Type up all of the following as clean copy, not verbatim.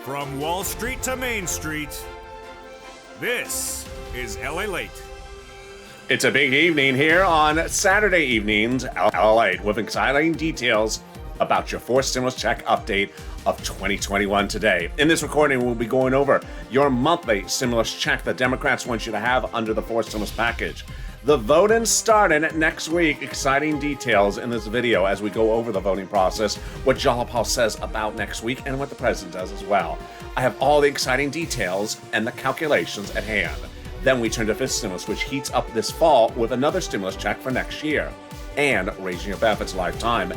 From Wall Street to Main Street, this is LALATE. It's a big evening here on Saturday evenings, LALATE, with exciting details about your fourth stimulus check update of 2021 today. In this recording, we'll be going over your monthly stimulus check that Democrats want you to have under the fourth stimulus package. The voting starting next week. Exciting details in this video as we go over the voting process, what Jalopal says about next week, and what the president does as well. I have all the exciting details and the calculations at hand. Then we turn to fifth stimulus, which heats up this fall with another stimulus check for next year, and raising your benefits lifetime.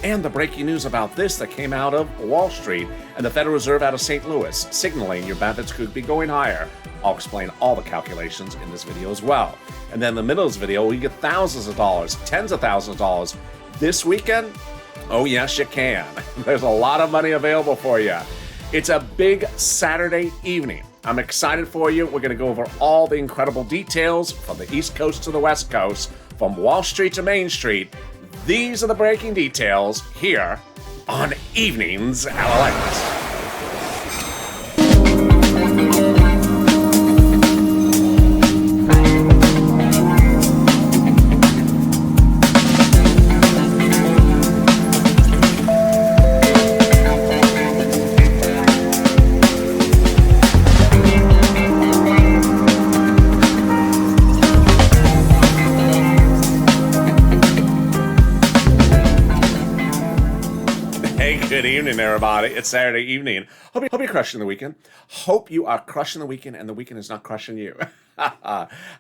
And the breaking news about this that came out of Wall Street and the Federal Reserve out of St. Louis, signaling your benefits could be going higher. I'll explain all the calculations in this video as well. And then in the middle of this video, we get thousands of dollars, tens of thousands of dollars this weekend. Oh yes, you can. There's a lot of money available for you. It's a big Saturday evening. I'm excited for you. We're going to go over all the incredible details from the East Coast to the West Coast, from Wall Street to Main Street. These are the breaking details here on Evenings LALATE. Good evening, everybody. It's Saturday evening. Hope you're crushing the weekend. Hope you are crushing the weekend and the weekend is not crushing you.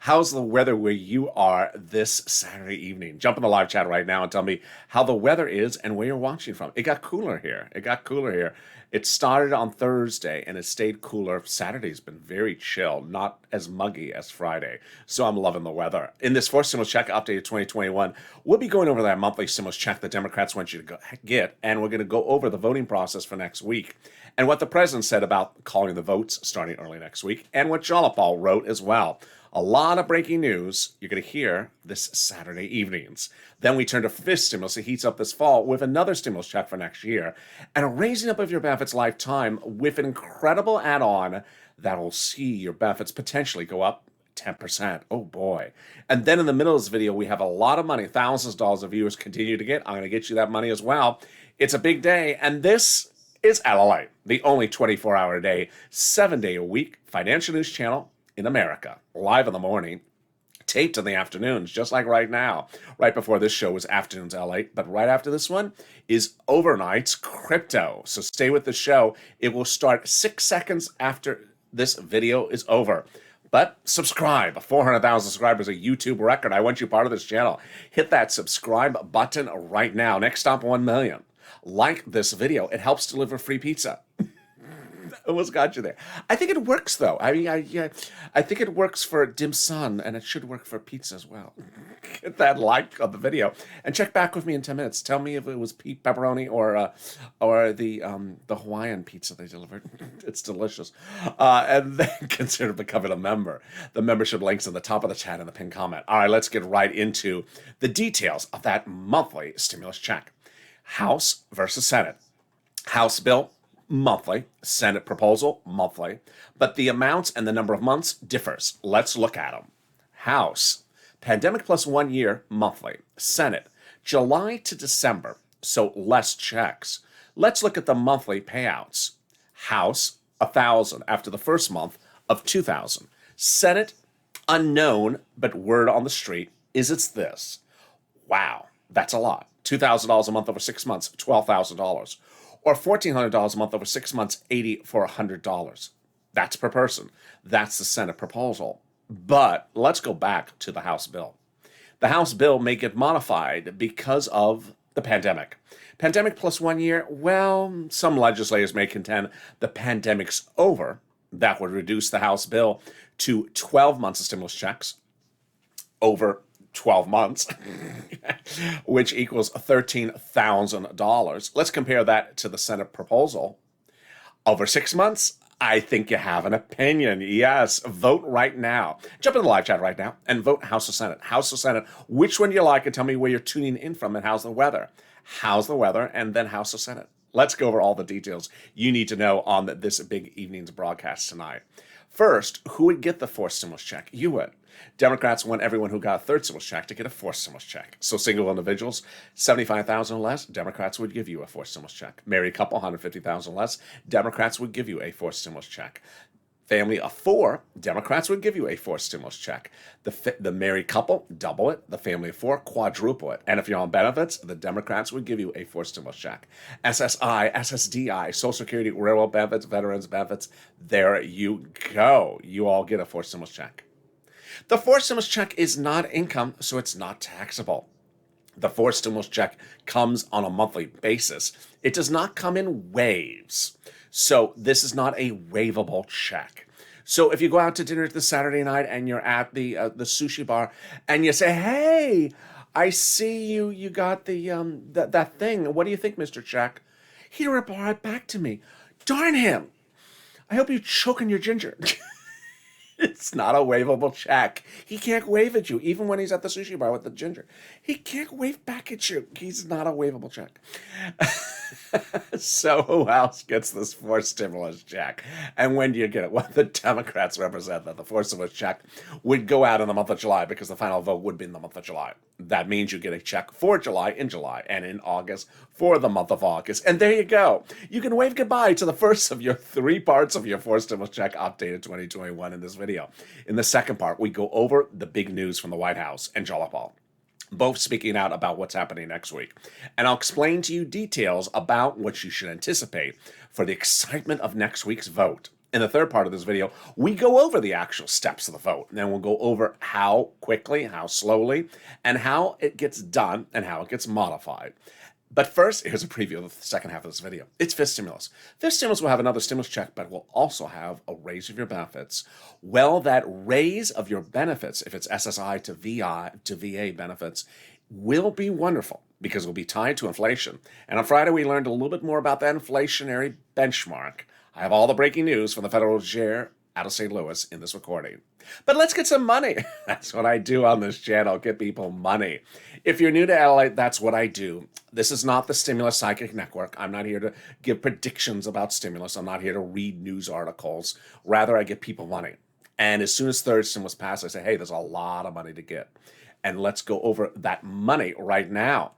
How's the weather where you are this Saturday evening? Jump in the live chat right now and tell me how the weather is and where you're watching from. It got cooler here. It started on Thursday and it stayed cooler. Saturday's been very chill, not as muggy as Friday. So I'm loving the weather. In this fourth stimulus check update of 2021, we'll be going over that monthly stimulus check that Democrats want you to get, and we're going to go over the voting process for next week and what the president said about calling the votes starting early next week, and what Jalopal wrote as well. A lot of breaking news you're going to hear this Saturday evenings. Then we turn to fifth stimulus. It heats up this fall with another stimulus check for next year and a raising up of your benefits lifetime with an incredible add-on that will see your benefits potentially go up 10%. Oh boy. And then in the middle of this video, we have a lot of money, thousands of dollars of viewers continue to get. I'm going to get you that money as well. It's a big day, and this is LALATE, the only 24-hour-a-day, 7-day-a-week financial news channel in America. Live in the morning, taped in the afternoons, just like right now. Right before this show was Afternoons LA, but right after this one is Overnight's Crypto. So stay with the show. It will start 6 seconds after this video is over. But subscribe. 400,000 subscribers, a YouTube record. I want you part of this channel. Hit that subscribe button right now. Next stop, 1 million. Like this video. It helps deliver free pizza. Almost got you there. I think it works, though. I mean, I think it works for dim sum, and it should work for pizza as well. Hit that like on the video, and check back with me in 10 minutes. Tell me if it was pepperoni or the Hawaiian pizza they delivered. It's delicious. And then consider becoming a member. The membership link's in the top of the chat and the pinned comment. All right, let's get right into the details of that monthly stimulus check. House versus Senate. House bill, monthly. Senate proposal, monthly. But the amounts and the number of months differs. Let's look at them. House, pandemic plus 1 year, monthly. Senate, July to December, so less checks. Let's look at the monthly payouts. House, 1,000 after the first month of 2,000. Senate, unknown, but word on the street is it's this. Wow, that's a lot. $2,000 a month over 6 months, $12,000. Or $1,400 a month over 6 months, $80 for $100. That's per person. That's the Senate proposal. But let's go back to the House bill. The House bill may get modified because of the pandemic. Pandemic plus 1 year, well, some legislators may contend the pandemic's over. That would reduce the House bill to 12 months of stimulus checks over 12 months, which equals $13,000. Let's compare that to the Senate proposal. Over 6 months, I think you have an opinion. Yes, vote right now. Jump in the live chat right now and vote House or Senate. House or Senate, which one do you like, and tell me where you're tuning in from and how's the weather. How's the weather, and then House or Senate. Let's go over all the details you need to know on this big evening's broadcast tonight. First, who would get the fourth stimulus check? You would. Democrats want everyone who got a third stimulus check to get a fourth stimulus check. So single individuals, $75,000 or less, Democrats would give you a fourth stimulus check. Married couple, $150,000 or less, Democrats would give you a fourth stimulus check. Family of four, Democrats would give you a fourth stimulus check. The married couple, double it. The family of four, quadruple it. And if you're on benefits, the Democrats would give you a fourth stimulus check. SSI, SSDI, Social Security, railroad benefits, veterans benefits, there you go. You all get a fourth stimulus check. The fourth stimulus check is not income, so it's not taxable. The fourth stimulus check comes on a monthly basis. It does not come in waves. So this is not a waivable check. So if you go out to dinner this Saturday night and you're at the sushi bar and you say, "Hey, I see you got the that thing. What do you think, Mr. Check?" He'll reply back to me, "Darn him! I hope you choke on your ginger." It's not a waivable check. He can't wave at you, even when he's at the sushi bar with the ginger. He can't wave back at you. He's not a waivable check. So who else gets this fourth stimulus check? And when do you get it? Well, the Democrats represent that the fourth stimulus check would go out in the month of July because the final vote would be in the month of July. That means you get a check for July in July and in August for the month of August. And there you go. You can wave goodbye to the first of your three parts of your fourth stimulus check updated 2021 in this video. In the second part, we go over the big news from the White House and Jalapal, both speaking out about what's happening next week. And I'll explain to you details about what you should anticipate for the excitement of next week's vote. In the third part of this video, we go over the actual steps of the vote. And then we'll go over how quickly, how slowly, and how it gets done and how it gets modified. But first, here's a preview of the second half of this video. It's fifth stimulus. Fifth stimulus will have another stimulus check, but will also have a raise of your benefits. Well, that raise of your benefits, if it's SSI to VA benefits, will be wonderful because it will be tied to inflation. And on Friday, we learned a little bit more about that inflationary benchmark. I have all the breaking news from the Federal Reserve out of St. Louis in this recording. But let's get some money. That's what I do on this channel, get people money. If you're new to LALATE, that's what I do. This is not the Stimulus Psychic Network. I'm not here to give predictions about stimulus. I'm not here to read news articles. Rather, I give people money. And as soon as third stimulus passes, I say, hey, there's a lot of money to get. And let's go over that money right now.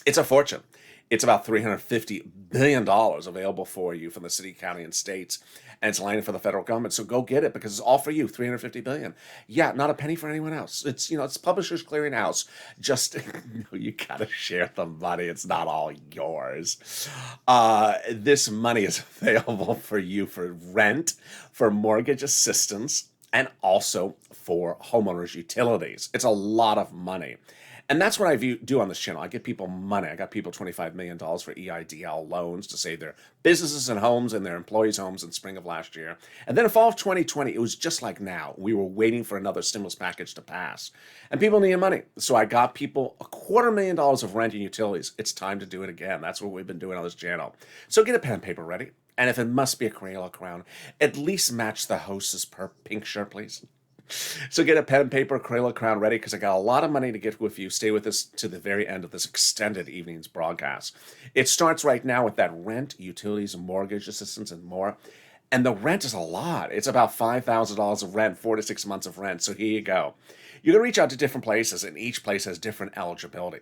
It's a fortune. It's about $350 billion available for you from the city, county, and states. And it's landing for the federal government. So go get it because it's all for you, $350 billion. Yeah, not a penny for anyone else. It's, it's Publishers Clearinghouse. Just, you got to share the money. It's not all yours. This money is available for you for rent, for mortgage assistance, and also for homeowners' utilities. It's a lot of money. And that's what I do on this channel. I give people money. I got people $25 million for EIDL loans to save their businesses and homes and their employees' homes in spring of last year. And then in fall of 2020, it was just like now. We were waiting for another stimulus package to pass. And people needed money. So I got people $250,000 of rent and utilities. It's time to do it again. That's what we've been doing on this channel. So get a pen and paper ready. And if it must be a Crayola crown, at least match the host's pink shirt, please. So get a pen and paper, Crayola crown ready because I got a lot of money to get with you. Stay with us to the very end of this extended evening's broadcast. It starts right now with that rent, utilities, mortgage assistance, and more. And the rent is a lot. It's about $5,000 of rent, 4 to 6 months of rent. So here you go. You're going to reach out to different places, and each place has different eligibility.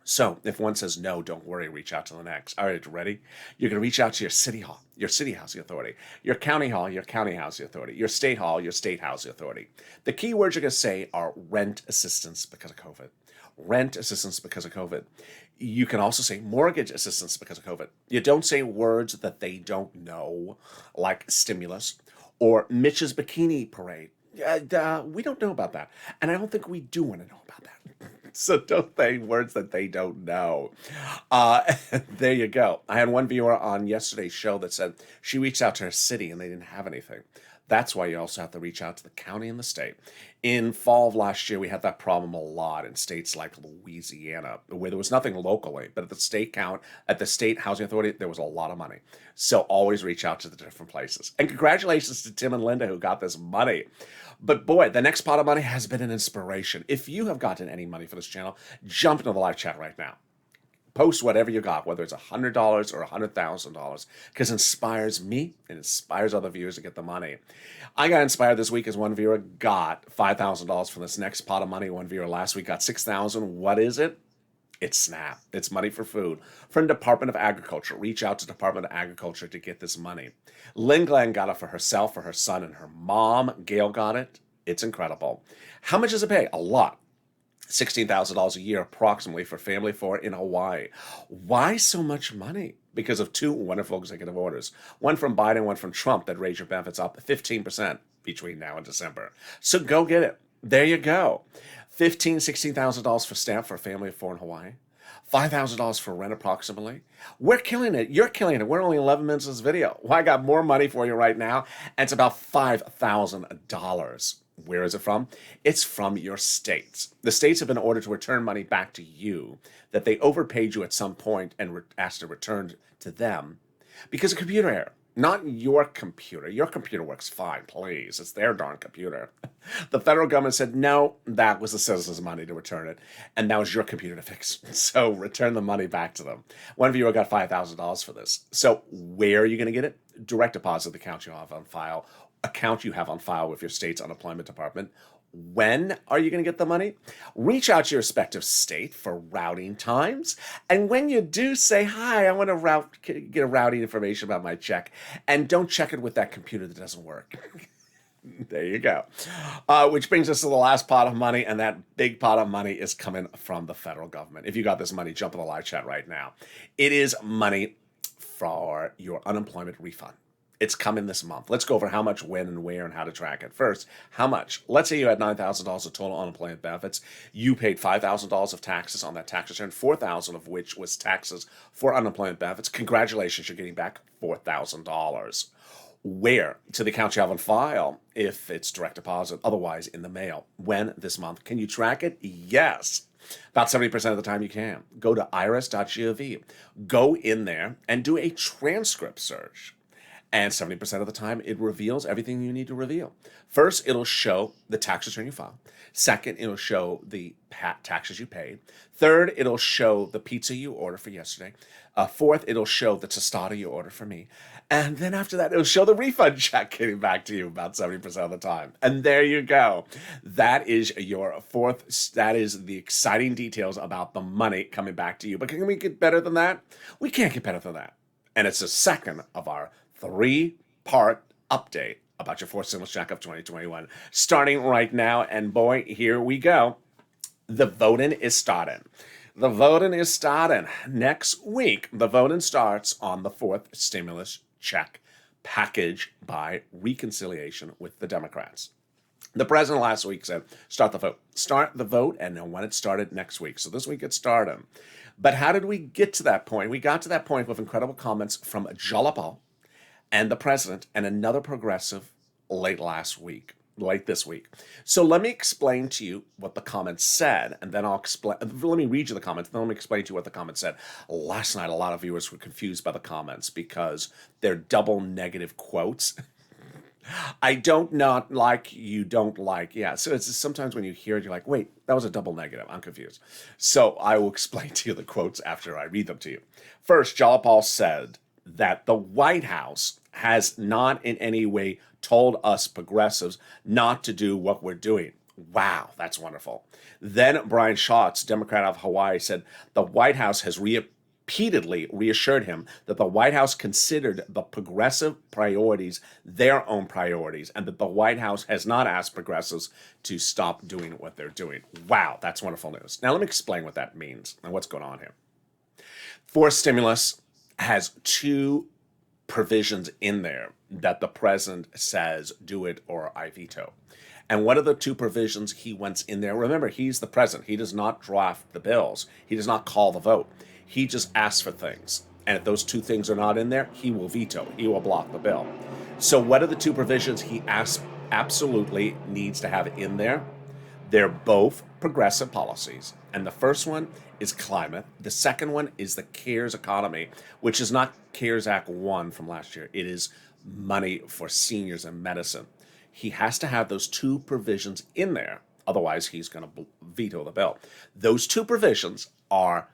So if one says no, don't worry, reach out to the next. All right, ready? You're going to reach out to your city hall, your city housing authority, your county hall, your county housing authority, your state hall, your state housing authority. The key words you're going to say are rent assistance because of COVID. Rent assistance because of COVID. You can also say mortgage assistance because of COVID. You don't say words that they don't know, like stimulus or Mitch's bikini parade. We don't know about that. And I don't think we do want to know about that. So don't say words that they don't know. There you go. I had one viewer on yesterday's show that said she reached out to her city and they didn't have anything. That's why you also have to reach out to the county and the state. In fall of last year, we had that problem a lot in states like Louisiana, where there was nothing locally, but at the state housing authority, there was a lot of money. So always reach out to the different places. And congratulations to Tim and Linda who got this money. But boy, the next pot of money has been an inspiration. If you have gotten any money for this channel, jump into the live chat right now. Post whatever you got, whether it's $100 or $100,000, because it inspires me and inspires other viewers to get the money. I got inspired this week as one viewer got $5,000 from this next pot of money. One viewer last week got $6,000. What is it? It's SNAP. It's money for food from Department of Agriculture. Reach out to Department of Agriculture to get this money. Lynn Glenn got it for herself, for her son, and her mom. Gail got it. It's incredible. How much does it pay? A lot. $16,000 a year approximately for family of 4 in Hawaii. Why so much money? Because of 2 wonderful executive orders. One from Biden, one from Trump that raised your benefits up 15% between now and December. So go get it. There you go. $16,000 for SNAP for a family of 4 in Hawaii. $5,000 for rent approximately. We're killing it. You're killing it. We're only 11 minutes of this video. Well, I got more money for you right now, and it's about $5,000. Where is it from? It's from your states. The states have been ordered to return money back to you that they overpaid you at some point and asked to return to them because of computer error. Not your computer. Your computer works fine, please. It's their darn computer. The federal government said, no, that was the citizens' money to return it, and that was your computer to fix. So return the money back to them. One viewer got $5,000 for this. So where are you going to get it? Direct deposit the account you have on file with your state's unemployment department. When are you going to get the money? Reach out to your respective state for routing times. And when you do, say, hi, I want to get a routing information about my check. And don't check it with that computer that doesn't work. There you go. Which brings us to the last pot of money, and that big pot of money is coming from the federal government. If you got this money, jump in the live chat right now. It is money for your unemployment refund. It's coming this month. Let's go over how much, when, and where, and how to track it. First, how much? Let's say you had $9,000 of total unemployment benefits. You paid $5,000 of taxes on that tax return, $4,000 of which was taxes for unemployment benefits. Congratulations, you're getting back $4,000. Where? To the account you have on file, if it's direct deposit, otherwise in the mail. When? This month. Can you track it? Yes. About 70% of the time you can. Go to irs.gov. Go in there and do a transcript search. And 70% of the time, it reveals everything you need to reveal. First, it'll show the tax return you filed. Second, it'll show the taxes you paid. Third, it'll show the pizza you ordered for yesterday. Fourth, it'll show the tostada you ordered for me. And then after that, it'll show the refund check getting back to you about 70% of the time. And there you go. That is your fourth. That is the exciting details about the money coming back to you. But can we get better than that? We can't get better than that. And it's the second of our 3-part update about your 4th stimulus check of 2021, starting right now. And boy, here we go. The voting is starting. The voting is starting next week. The voting starts on the 4th stimulus check package by reconciliation with the Democrats. The president last week said, start the vote. Start the vote, and then when it started next week. So this week it's started. But how did we get to that point? We got to that point with incredible comments from Jalapal and the president and another progressive late this week. So let me explain to you what the comments said, and then let me read you the comments, and then let me explain to you what the comments said. Last night, a lot of viewers were confused by the comments because they're double negative quotes. I don't not like, you don't like. Yeah, so it's sometimes when you hear it, you're like, wait, that was a double negative. I'm confused. So I will explain to you the quotes after I read them to you. First, Jalapal said that the White House has not in any way told us progressives not to do what we're doing. Wow, that's wonderful. Then Brian Schatz, Democrat of Hawaii, said the White House has repeatedly reassured him that the White House considered the progressive priorities their own priorities, and that the White House has not asked progressives to stop doing what they're doing. Wow, that's wonderful news. Now let me explain what that means and what's going on here. 4th stimulus has 2 provisions in there that the president says do it or I veto. And what are the 2 provisions he wants in there? Remember, he's the president. He does not draft the bills. He does not call the vote. He just asks for things. And if those 2 things are not in there, he will veto. He will block the bill. So what are the 2 provisions he absolutely needs to have in there? They're both progressive policies. And the first one is climate. The second one is the CARES economy, which is not CARES Act 1 from last year. It is money for seniors and medicine. He has to have those 2 provisions in there. Otherwise, he's going to veto the bill. Those 2 provisions are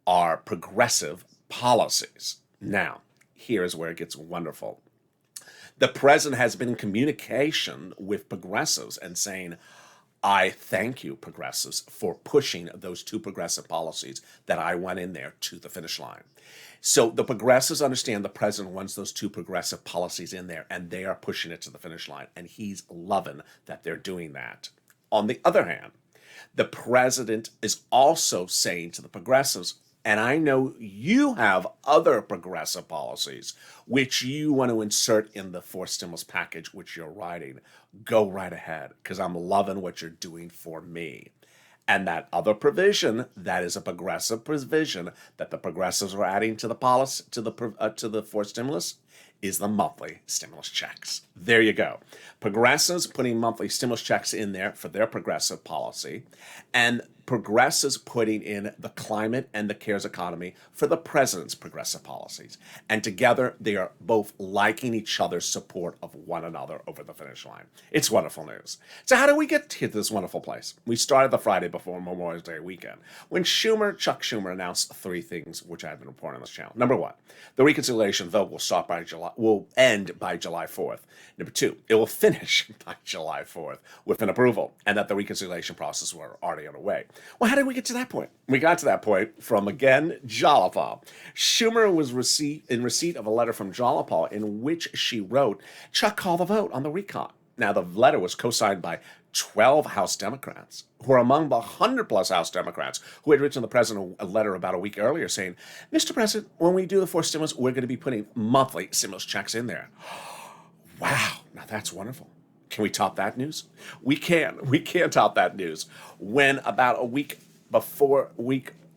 are progressive policies. Now, here is where it gets wonderful. The president has been in communication with progressives and saying, I thank you, progressives, for pushing those two progressive policies that I went in there to the finish line. So the progressives understand the president wants those two progressive policies in there, and they are pushing it to the finish line, and he's loving that they're doing that. On the other hand, the president is also saying to the progressives, and I know you have other progressive policies which you want to insert in the fourth stimulus package which you're writing. Go right ahead, because I'm loving what you're doing for me. And that other provision, that is a progressive provision that the progressives are adding to the policy to the fourth stimulus, is the monthly stimulus checks. There you go. Progressives putting monthly stimulus checks in there for their progressive policy, and progressives putting in the climate and the CARES economy for the president's progressive policies. And together, they are both liking each other's support of one another over the finish line. It's wonderful news. So how do we get to this wonderful place? We started the Friday before Memorial Day weekend when Chuck Schumer announced three things which I've been reporting on this channel. Number one, the reconciliation vote will end by July 4th. Number two, it will finish by July 4th with an approval, and that the reconciliation process were already underway. Well, how did we get to that point? We got to that point from, again, Jalapa. Schumer was in receipt of a letter from Jalapa in which she wrote, Chuck, call the vote on the recon. Now, the letter was co-signed by 12 House Democrats, who are among the 100-plus House Democrats who had written the president a letter about a week earlier saying, Mr. President, when we do the fourth stimulus, we're going to be putting monthly stimulus checks in there. Wow, now that's wonderful. Can we top that news? We can. We can top that news. When about a week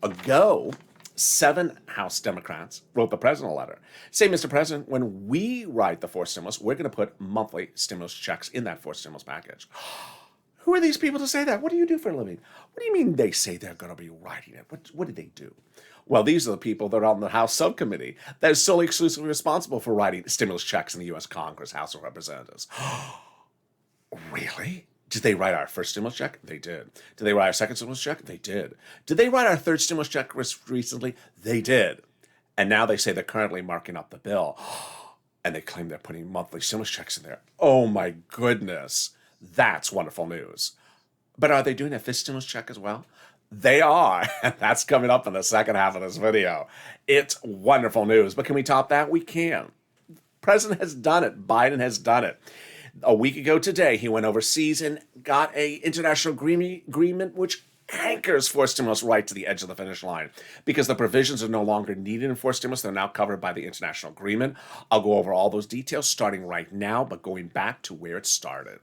ago, 7 House Democrats wrote the president a letter. Say, Mr. President, when we write the fourth stimulus, we're going to put monthly stimulus checks in that fourth stimulus package. Who are these people to say that? What do you do for a living? What do you mean they say they're going to be writing it? What did they do? Well, these are the people that are on the House subcommittee that is solely exclusively responsible for writing stimulus checks in the U.S. Congress, House of Representatives. Really? Did they write our first stimulus check? They did. Did they write our second stimulus check? They did. Did they write our third stimulus check recently? They did. And now they say they're currently marking up the bill. And they claim they're putting monthly stimulus checks in there. Oh my goodness. That's wonderful news. But are they doing a fifth stimulus check as well? They are. And that's coming up in the second half of this video. It's wonderful news. But can we top that? We can. President has done it. Biden has done it. A week ago today, he went overseas and got an international agreement which anchors fourth stimulus right to the edge of the finish line. Because the provisions are no longer needed in fourth stimulus, they're now covered by the international agreement. I'll go over all those details starting right now, but going back to where it started.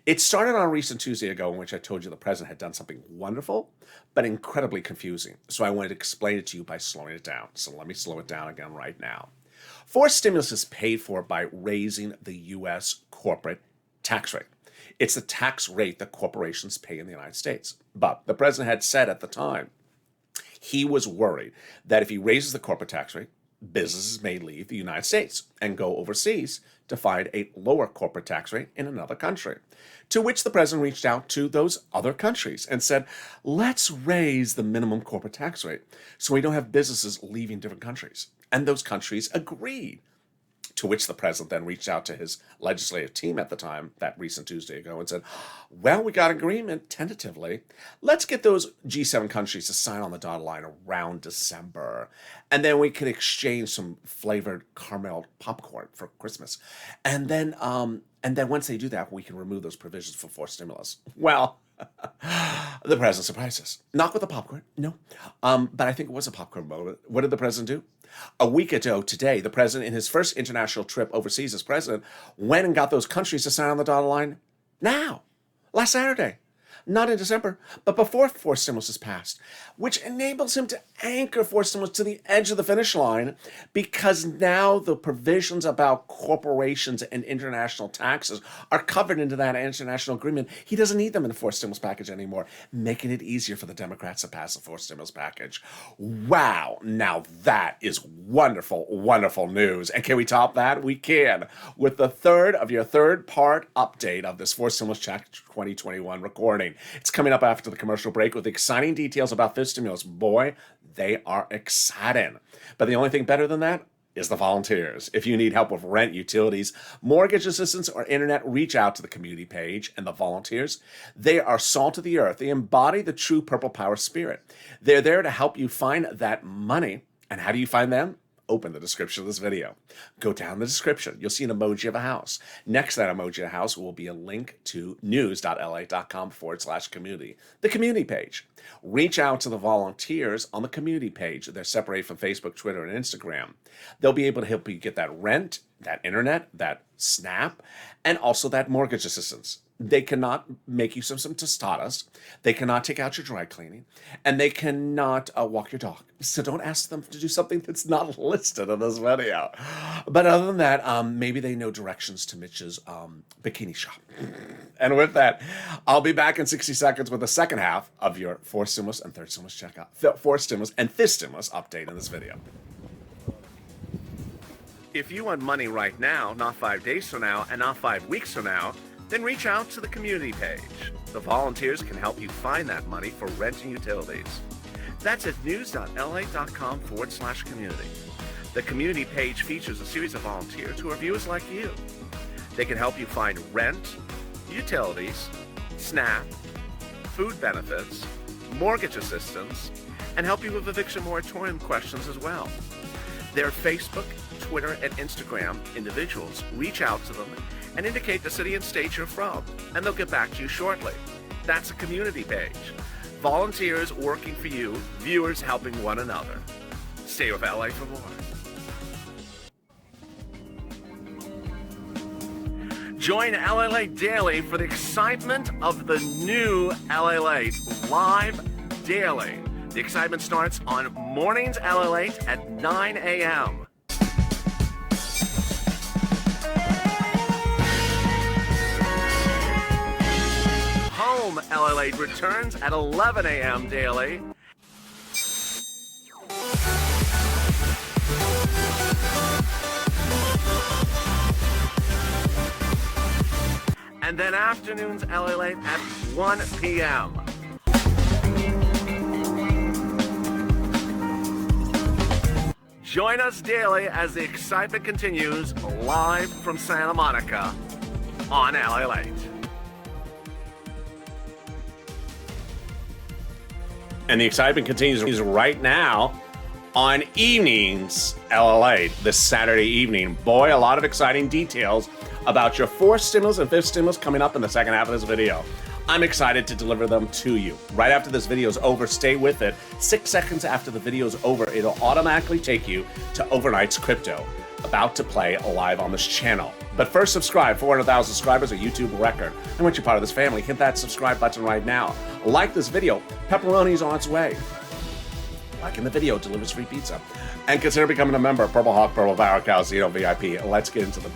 It started on a recent Tuesday ago in which I told you the president had done something wonderful, but incredibly confusing. So I wanted to explain it to you by slowing it down. So let me slow it down again right now. Fourth stimulus is paid for by raising the U.S. corporate tax rate. It's the tax rate that corporations pay in the United States. But the president had said at the time, he was worried that if he raises the corporate tax rate, businesses may leave the United States and go overseas to find a lower corporate tax rate in another country. To which the president reached out to those other countries and said, let's raise the minimum corporate tax rate so we don't have businesses leaving different countries. And those countries agreed. To which the president then reached out to his legislative team at the time, that recent Tuesday ago, and said, well, we got agreement tentatively. Let's get those G7 countries to sign on the dotted line around December. And then we can exchange some flavored caramel popcorn for Christmas. And then once they do that, we can remove those provisions for fourth stimulus. Well, the president surprised us. Not with the popcorn, no. But I think it was a popcorn moment. What did the president do? A week ago today, the president, in his first international trip overseas as president, went and got those countries to sign on the dotted line now, last Saturday. Not in December, but before fourth stimulus is passed, which enables him to anchor fourth stimulus to the edge of the finish line, because now the provisions about corporations and international taxes are covered into that international agreement. He doesn't need them in the fourth stimulus package anymore, making it easier for the Democrats to pass the fourth stimulus package. Wow, now that is wonderful, wonderful news. And can we top that? We can. With the third part update of this fourth stimulus check 2021 recording. It's coming up after the commercial break with exciting details about this stimulus. Boy, they are exciting. But the only thing better than that is the volunteers. If you need help with rent, utilities, mortgage assistance, or internet, reach out to the community page and the volunteers. They are salt of the earth. They embody the true Purple Power spirit. They're there to help you find that money. And how do you find them? Open the description of this video. Go down the description. You'll see an emoji of a house. Next to that emoji of a house will be a link to news.lalate.com/community, the community page. Reach out to the volunteers on the community page. They're separated from Facebook, Twitter, and Instagram. They'll be able to help you get that rent, that internet, that SNAP, and also that mortgage assistance. They cannot make you some tostadas. They cannot take out your dry cleaning. And they cannot walk your dog. So don't ask them to do something that's not listed in this video. But other than that, maybe they know directions to Mitch's bikini shop. And with that, I'll be back in 60 seconds with the second half of your fourth stimulus and third stimulus checkout. Fourth stimulus and fifth stimulus update in this video. If you want money right now, not 5 days from now, and not 5 weeks from now, then reach out to the community page. The volunteers can help you find that money for rent and utilities. That's at news.lalate.com/community. The community page features a series of volunteers who are viewers like you. They can help you find rent, utilities, SNAP, food benefits, mortgage assistance, and help you with eviction moratorium questions as well. Their Facebook, Twitter, and Instagram individuals reach out to them and indicate the city and state you're from, and they'll get back to you shortly. That's a community page. Volunteers working for you, viewers helping one another. Stay with LA for more. Join LALATE daily for the excitement of the new LALATE live daily. The excitement starts on mornings LALATE at 9 a.m. Home LALATE returns at 11 a.m. daily. And then afternoons LALATE at 1 p.m. Join us daily as the excitement continues live from Santa Monica on LALATE. And the excitement continues right now on evenings LALATE this Saturday evening. Boy, a lot of exciting details about your fourth stimulus and fifth stimulus coming up in the second half of this video. I'm excited to deliver them to you. Right after this video is over, stay with it. 6 seconds after the video is over, it'll automatically take you to Overnight's Crypto, about to play live on this channel. But first, subscribe. 400,000 subscribers, a YouTube record. And once you're part of this family, hit that subscribe button right now. Like this video. Pepperoni's on its way. Liking the video delivers free pizza. And consider becoming a member of Purple Hawk, Purple Power, Calzino VIP. And let's get into the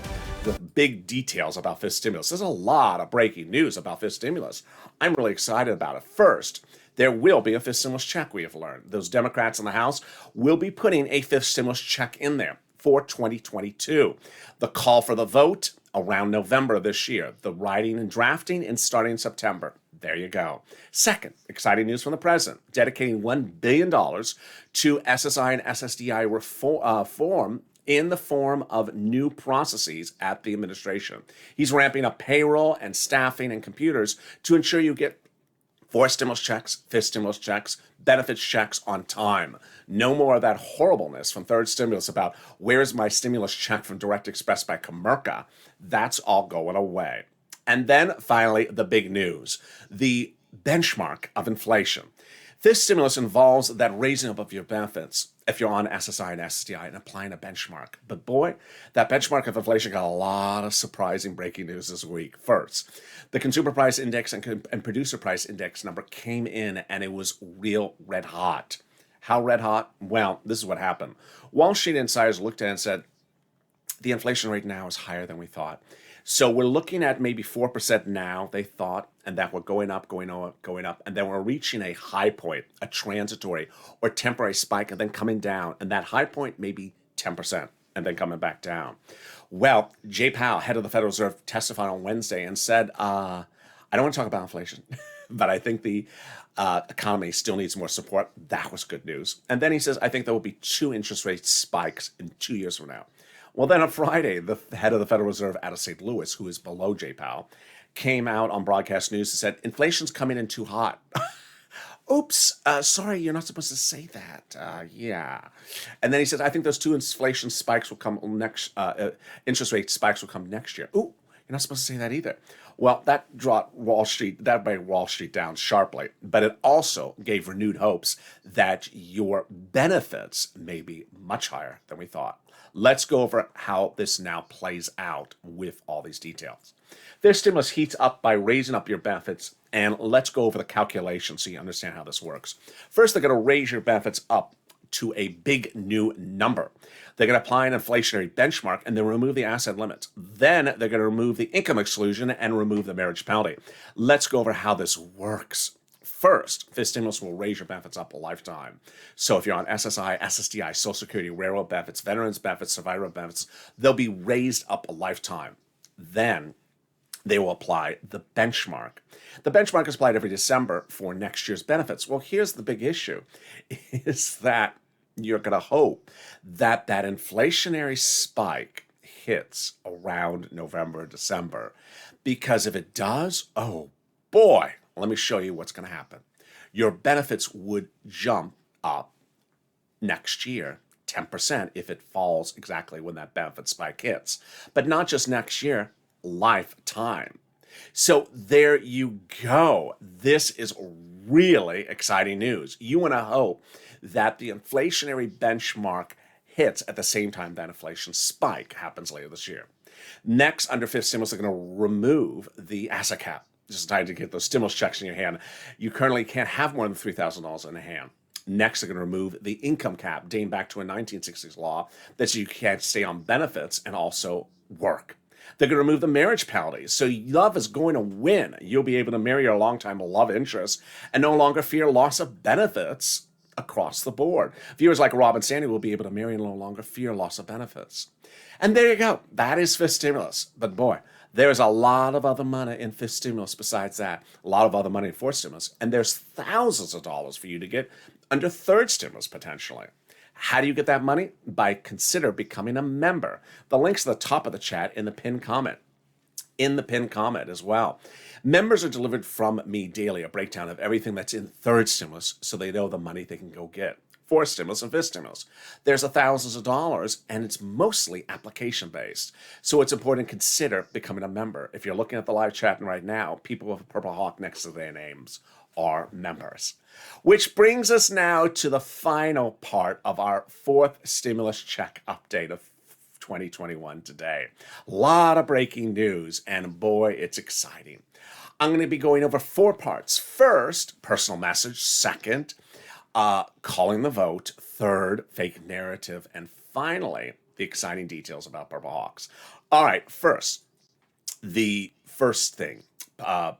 big details about fifth stimulus. There's a lot of breaking news about fifth stimulus. I'm really excited about it. First, there will be a fifth stimulus check, we have learned. Those Democrats in the House will be putting a fifth stimulus check in there for 2022. The call for the vote around November of this year. The writing and drafting and starting in September. There you go. Second, exciting news from the president, dedicating $1 billion to SSI and SSDI reform in the form of new processes at the administration. He's ramping up payroll and staffing and computers to ensure you get fourth stimulus checks, fifth stimulus checks, benefits checks on time. No more of that horribleness from third stimulus about where's my stimulus check from Direct Express by Comerica. That's all going away. And then finally, the big news, the benchmark of inflation. This stimulus involves that raising up of your benefits if you're on SSI and SSDI and applying a benchmark. But boy, that benchmark of inflation got a lot of surprising breaking news this week. First, the consumer price index and producer price index number came in and it was real red hot. How red hot? Well, this is what happened. Wall Street insiders looked at it and said, the inflation rate now is higher than we thought. So we're looking at maybe 4% now, they thought, and that we're going up, and then we're reaching a high point, a transitory or temporary spike, and then coming down. And that high point may be 10%, and then coming back down. Well, Jay Powell, head of the Federal Reserve, testified on Wednesday and said, I don't want to talk about inflation. but I think the economy still needs more support. That was good news. And then he says, I think there will be 2 interest rate spikes in 2 years from now. Well, then on Friday, the head of the Federal Reserve out of St. Louis, who is below Jay Powell, came out on broadcast news and said, inflation's coming in too hot. Oops, sorry, you're not supposed to say that. Yeah. And then he says, I think those 2 inflation spikes will come next, interest rate spikes will come next year. Ooh, you're not supposed to say that either. Well, that brought Wall Street down sharply, but it also gave renewed hopes that your benefits may be much higher than we thought. Let's go over how this now plays out with all these details. Their stimulus heats up by raising up your benefits, and let's go over the calculation so you understand how this works. First, they're going to raise your benefits up to a big new number. They're going to apply an inflationary benchmark and then remove the asset limits. Then they're going to remove the income exclusion and remove the marriage penalty. Let's go over how this works. First, this stimulus will raise your benefits up a lifetime. So if you're on SSI, SSDI, Social Security, railroad benefits, veterans benefits, survivor benefits, they'll be raised up a lifetime. Then they will apply the benchmark. The benchmark is applied every December for next year's benefits. Well, here's the big issue, is that you're going to hope that that inflationary spike hits around November, December, because if it does, oh boy, let me show you what's going to happen. Your benefits would jump up next year 10% if it falls exactly when that benefit spike hits. But not just next year, lifetime. So there you go. This is really exciting news. You want to hope that the inflationary benchmark hits at the same time that inflation spike happens later this year. Next, under fifth stimulus, they're going to remove the asset cap. Just time to get those stimulus checks in your hand. You currently can't have more than $3,000 in a hand. Next, they're going to remove the income cap, dating back to a 1960s law that you can't stay on benefits and also work. They're going to remove the marriage penalty. So love is going to win. You'll be able to marry your longtime love interest and no longer fear loss of benefits across the board. Viewers like Rob and Sandy will be able to marry and no longer fear loss of benefits. And there you go. That is fifth stimulus. But boy, there's a lot of other money in fifth stimulus besides that. A lot of other money in fourth stimulus. And there's thousands of dollars for you to get under third stimulus potentially. How do you get that money? By consider becoming a member. The link's at the top of the chat in the pinned comment. In the pinned comment as well. Members are delivered from me daily, a breakdown of everything that's in third stimulus so they know the money they can go get. Fourth stimulus and fifth stimulus. There's thousands of dollars and it's mostly application based. So it's important to consider becoming a member. If you're looking at the live chat right now, people with a purple hawk next to their names are members. Which brings us now to the final part of our fourth stimulus check update of 2021 today. A lot of breaking news, and boy, it's exciting. I'm going to be going over 4 parts. First, personal message. Second, calling the vote. Third, fake narrative. And finally, the exciting details about Purple Hawks. All right, first, the first thing,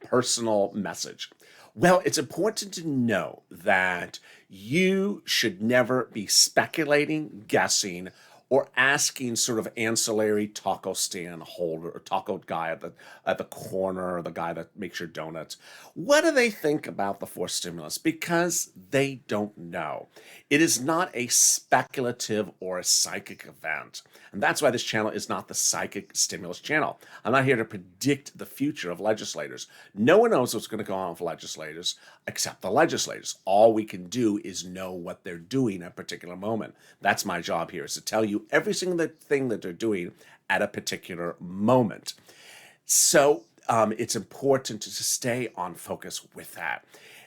personal message. Well, it's important to know that you should never be speculating, guessing, or asking sort of ancillary taco stand holder or taco guy at the corner or the guy that makes your donuts. What do they think about the fourth stimulus? Because they don't know. It is not a speculative or a psychic event. And that's why this channel is not the psychic stimulus channel. I'm not here to predict the future of legislators. No one knows what's going to go on with legislators except the legislators. All we can do is know what they're doing at a particular moment. That's my job here, is to tell you every single thing that they're doing at a particular moment. So it's important to stay on focus with that.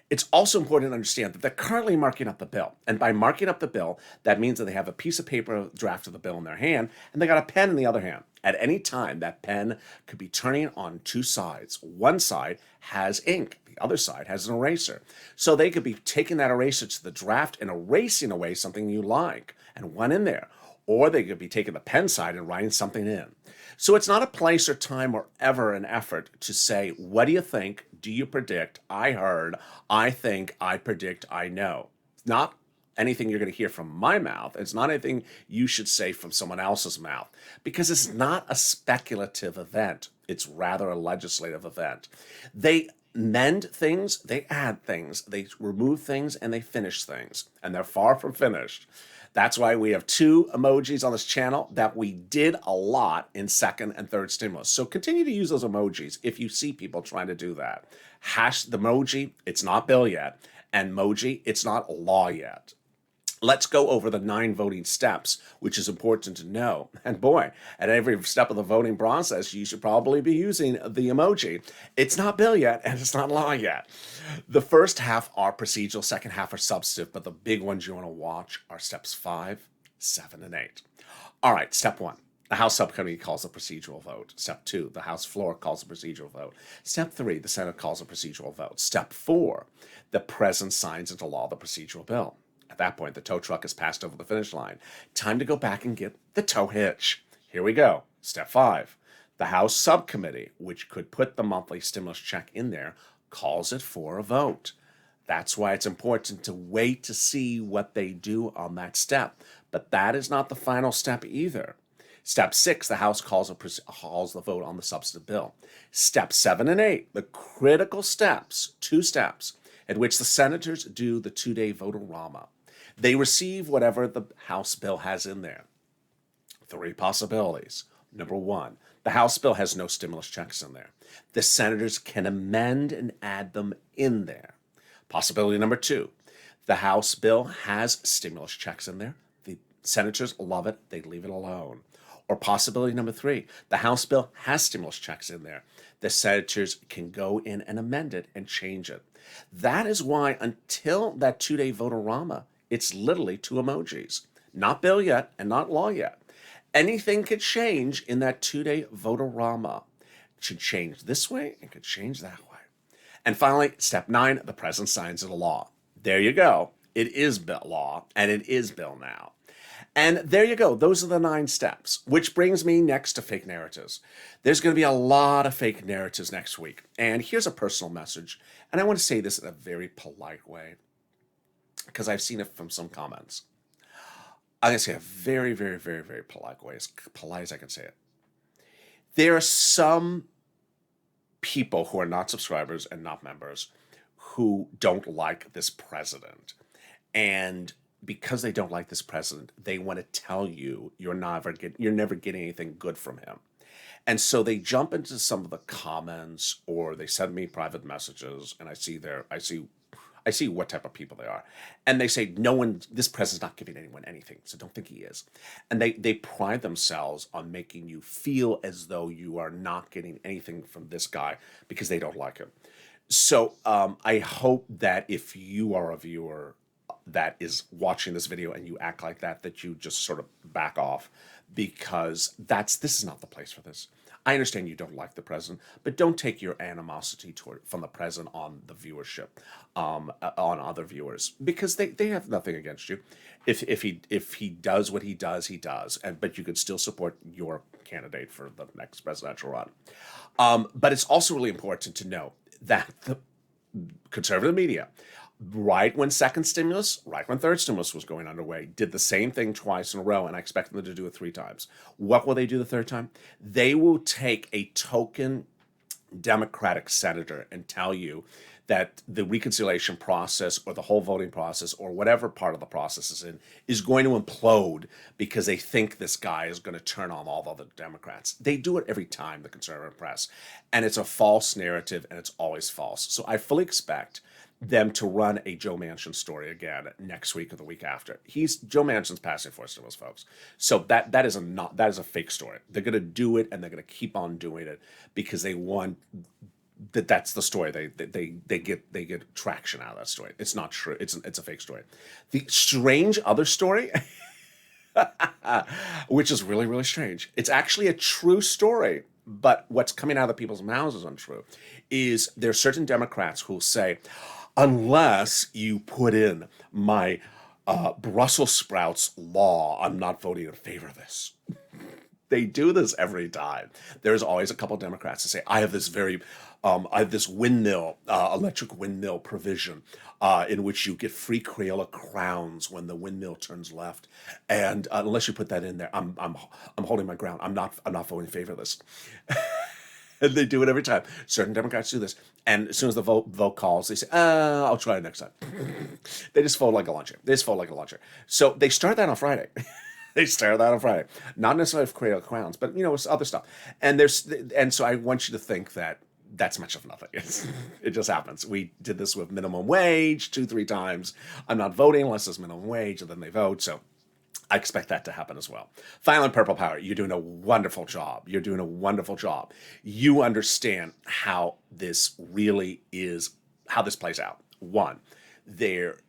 It's also important to understand that they're currently marking up the bill. And by marking up the bill, that means that they have a piece of paper, a draft of the bill in their hand, and they got a pen in the other hand. At any time, that pen could be turning on 2 sides. One side has ink. The other side has an eraser. So they could be taking that eraser to the draft and erasing away something you like and one in there. Or they could be taking the pen side and writing something in. So it's not a place or time or ever an effort to say, what do you think? Do you predict? I heard. I think. I predict. I know. It's not anything you're going to hear from my mouth. It's not anything you should say from someone else's mouth, because it's not a speculative event. It's rather a legislative event. They mend things, they add things, they remove things, and they finish things. And they're far from finished. That's why we have 2 emojis on this channel that we did a lot in second and third stimulus. So continue to use those emojis if you see people trying to do that. Hash the emoji, it's not bill yet. And emoji, it's not law yet. Let's go over the 9 voting steps, which is important to know. And boy, at every step of the voting process, you should probably be using the emoji. It's not bill yet, and it's not law yet. The first half are procedural, second half are substantive, but the big ones you want to watch are steps 5, 7, and 8. All right, step 1. The House subcommittee calls a procedural vote. Step 2, the House floor calls a procedural vote. Step 3, the Senate calls a procedural vote. Step 4, the President signs into law the procedural bill. At that point, the tow truck has passed over the finish line. Time to go back and get the tow hitch. Here we go. Step 5. The House subcommittee, which could put the monthly stimulus check in there, calls it for a vote. That's why it's important to wait to see what they do on that step. But that is not the final step either. Step 6, the House calls the vote on the substantive bill. Step 7 and 8, the critical steps, 2 steps, at which the senators do the 2-day vote-a-rama. They receive whatever the House bill has in there. 3 possibilities. Number 1, the House bill has no stimulus checks in there. The senators can amend and add them in there. Possibility number 2, the House bill has stimulus checks in there. The senators love it, they leave it alone. Or possibility number 3, the House bill has stimulus checks in there. The senators can go in and amend it and change it. That is why until that 2-day vote-a-rama, it's literally 2 emojis. Not bill yet and not law yet. Anything could change in that 2-day vote-a-rama. It should change this way and could change that way. And finally, step 9, the President signs into law. There you go. It is bill law, and it is bill now. And there you go. Those are the 9 steps, which brings me next to fake narratives. There's going to be a lot of fake narratives next week. And here's a personal message. And I want to say this in a very polite way, because I've seen it from some comments. I'm going to say a very, very, very, very polite way, as polite as I can say it. There are some people who are not subscribers and not members who don't like this president. And because they don't like this president, they want to tell you you're never getting anything good from him. And so they jump into some of the comments, or they send me private messages, and I see what type of people they are. And they say, this president's not giving anyone anything, so don't think he is. And they pride themselves on making you feel as though you are not getting anything from this guy because they don't like him. So I hope that if you are a viewer that is watching this video and you act like that, that you just sort of back off, because this is not the place for this. I understand you don't like the president, but don't take your animosity from the president on the viewership, on other viewers, because they have nothing against you. If he does what he does, he does. But you could still support your candidate for the next presidential run. But it's also really important to know that the conservative media, right when second stimulus, right when third stimulus was going underway, did the same thing twice in a row, and I expect them to do it 3 times. What will they do the third time? They will take a token Democratic senator and tell you that the reconciliation process or the whole voting process or whatever part of the process is in is going to implode because they think this guy is going to turn on all the other Democrats. They do it every time, the conservative press. And it's a false narrative, and it's always false. So I fully expect them to run a Joe Manchin story again next week or the week after. Joe Manchin's passing for stimulus, folks. So that is a fake story. They're going to do it, and they're going to keep on doing it because they want that's the story. They get traction out of that story. It's not true. It's a fake story. The strange other story, which is really, really strange. It's actually a true story, but what's coming out of the people's mouths is untrue. Is there are certain Democrats who will say, unless you put in my Brussels sprouts law, I'm not voting in favor of this. They do this every time. There's always a couple of Democrats that say, I have this windmill, electric windmill provision in which you get free Crayola crowns when the windmill turns left. And unless you put that in there, I'm holding my ground. I'm not voting in favor of this. And they do it every time. Certain Democrats do this. And as soon as the vote calls, they say, I'll try it next time. They just fold like a launcher. So they start that on Friday. Not necessarily for Cradle Crowns, but it's other stuff. And so I want you to think that that's much of nothing. It just happens. We did this with minimum wage 2-3 times. I'm not voting unless it's minimum wage, and then they vote. So I expect that to happen as well. Finally, Purple Power, you're doing a wonderful job. You understand how this really is, how this plays out. One, there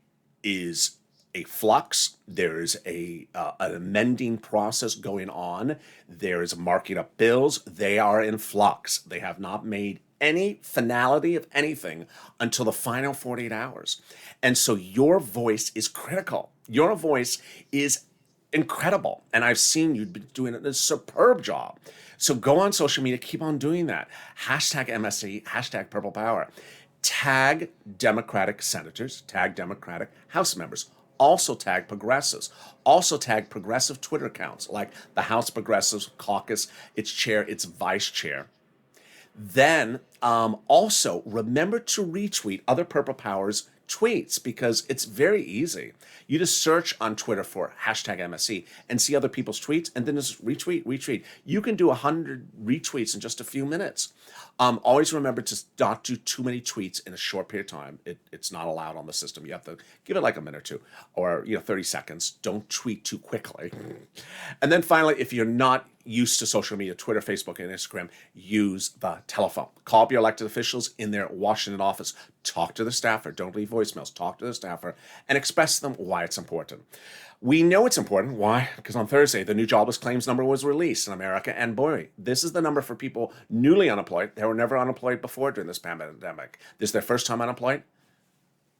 is a flux. There is an amending process going on. There is marking up bills. They are in flux. They have not made any finality of anything until the final 48 hours. And so your voice is critical. Your voice is incredible. And I've seen you doing a superb job. So go on social media, keep on doing that. Hashtag MSC, hashtag Purple Power. Tag Democratic senators, tag Democratic House members. Also tag progressives. Also tag progressive Twitter accounts like the House Progressives Caucus, its chair, its vice chair. Then also remember to retweet other Purple Powers tweets, because it's very easy. You just search on Twitter for hashtag MSC and see other people's tweets, and then just retweet. You can do 100 retweets in just a few minutes. Always remember to not do too many tweets in a short period of time. It's not allowed on the system. You have to give it like a minute or two, or 30 seconds. Don't tweet too quickly. And then finally, if you're not used to social media, Twitter, Facebook, and Instagram, use the telephone. Call up your elected officials in their Washington office. Talk to the staffer. Don't leave voicemails. Talk to the staffer and express to them why it's important. We know it's important. Why? Because on Thursday, the new jobless claims number was released in America. And boy, this is the number for people newly unemployed. They were never unemployed before during this pandemic. This is their first time unemployed,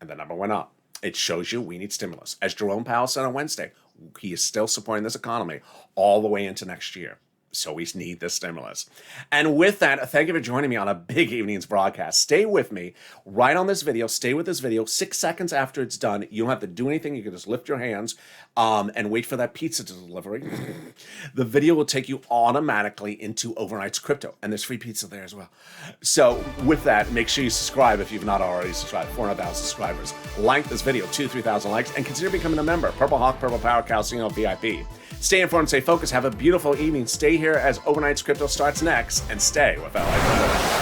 and the number went up. It shows you we need stimulus. As Jerome Powell said on Wednesday, he is still supporting this economy all the way into next year. So we need this stimulus. And with that, thank you for joining me on a big evening's broadcast. Stay with me right on this video. Stay with this video. 6 seconds after it's done, you don't have to do anything. You can just lift your hands and wait for that pizza delivery. The video will take you automatically into Overnight's Crypto, and there's free pizza there as well. So with that, make sure you subscribe if you've not already subscribed. 400,000 subscribers. Like this video, 2,000-3,000 likes, and consider becoming a member. Purple Hawk, Purple Power, Calcino VIP. Stay informed, stay focused, have a beautiful evening. Stay here as Overnight's Crypto starts next, and stay with LALATE.